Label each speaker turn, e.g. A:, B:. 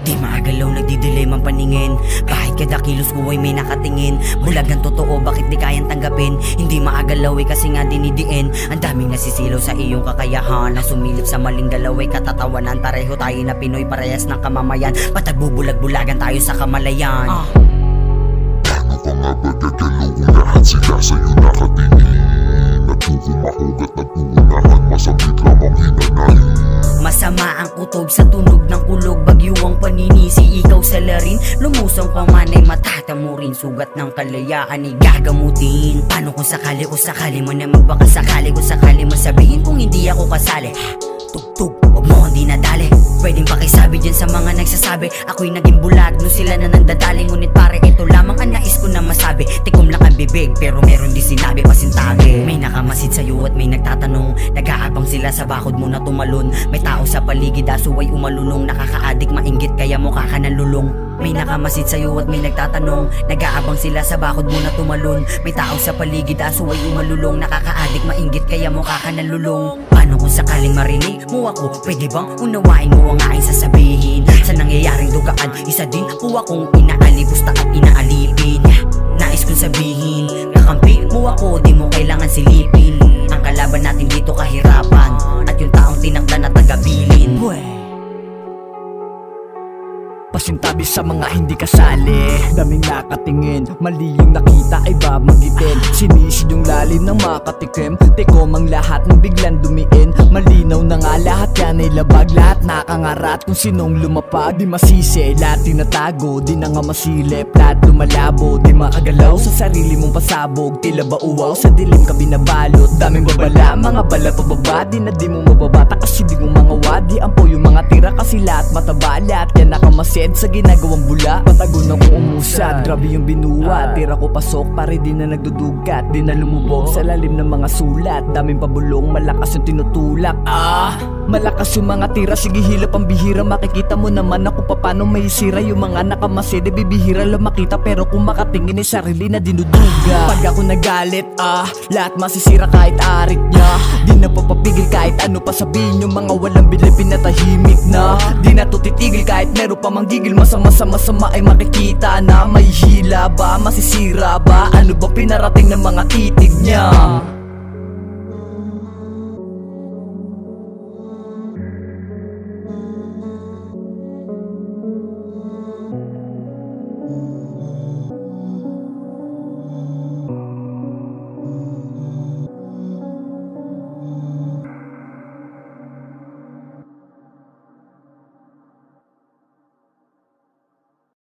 A: Di maagalaw, nagdidilim ang paningin. Bakit kada kilos ko ay may nakatingin? Bulag ang totoo, bakit di kayang tanggapin? Hindi maagalaw kasi nga dinidiin. Ang daming nasisilaw sa iyong kakayahan. Ang sumilip sa maling galaw ay katatawanan. Pareho tayo na Pinoy, parehas ng kamamayan. Patagbubulag-bulagan tayo sa kamalayan.
B: Paano ka nga ba gagalaw kung lahat sila sa'yo nakatingin? Nagkukumahugat, nagkukunahan, masabit lamang hinanahin.
A: Masama ang kutob sa tunog ng kulog. Bagyo ang paninisi, ikaw sa larin. Lumusong pa man ay matatamo rin. Sugat ng kalayaan ay gagamutin. Paano kung sakali mo na magbakasakali? Kung sakali mo sabihin kung hindi ako kasali, tugtog, wag mo hindi nadali. Pwedeng pakisabi dyan sa mga nagsasabi ako'y naging bulag, no sila na nandadali. Ngunit pare ito lamang ang nais ko na masabi. Tikom lang ang bibig pero meron di sinabi pasintabi. May nakamasid sa'yo at may nagtatanong. Nag-aabang sila sa bakod mo na tumalon. May tao sa paligid aso ay umalunong. Nakakaadik mainggit kaya mukha ka ng lulong. May nakamasid sa'yo at may nagtatanong. Nag-aabang sila sa bakod mo na tumalon. May tao sa paligid aso ay umalulong. Nakakaadik mainggit kaya mukha ka ng lulong. Paano kung sakaling marinig mo ako? Pwede bang unawain mo ang aking sasabihin? Sa nangyayaring dugaan, isa din po akong inaalibusta at inaalipin. Nais kong sabihin, kakampi mo ako, di mo kailangan silipin. Ang kalaban natin dito kahirapan, at yung taong tinakda na tagabilin.
C: Pasintabi sa mga hindi kasali. Daming nakatingin, mali yung nakita ay babagitin. Sinisid yung lalim ng makatikim. Tikom ang lahat ng biglang dumiin. Malinaw na nga lahat yan ay labag. Lahat nakangarat kung sinong lumapag. Di masisi, lahat tinatago. Di na nga masilip, lahat lumalabo. Di makagalaw sa sarili mong pasabog. Tila ba uwaw, sa dilim ka binabalot. Daming babala, mga balat o baba. Di na di mo mababata kasi di mo mga wadi. Ampo yung mga tira kasi lahat mataba. Lahat yan nakamasid sa ginagawang bula. Patago na ko umusad, grabe yung binuwa. Tira ko pasok, pare di na nagdudugat. Di na lumubog sa lalim ng mga sulat. Daming pabulong, malakas yung tinutulak. Malakas yung mga tira, sige hilap ang bihira. Makikita mo naman ako paano may sira. Yung mga nakamasid, bibihira lang makita. Pero kung makatingin ay sarili na dinuduga. Pag ako nagalit, lahat masisira kahit arit niya. Di na papapigil kahit ano pa sabihin. Yung mga walang bilib pinatahimik na. Di na to titigil kahit meron pa mang gigil. Masama ay makikita na. May hila ba, masisira ba? Ano ba pinarating ng mga titig niya?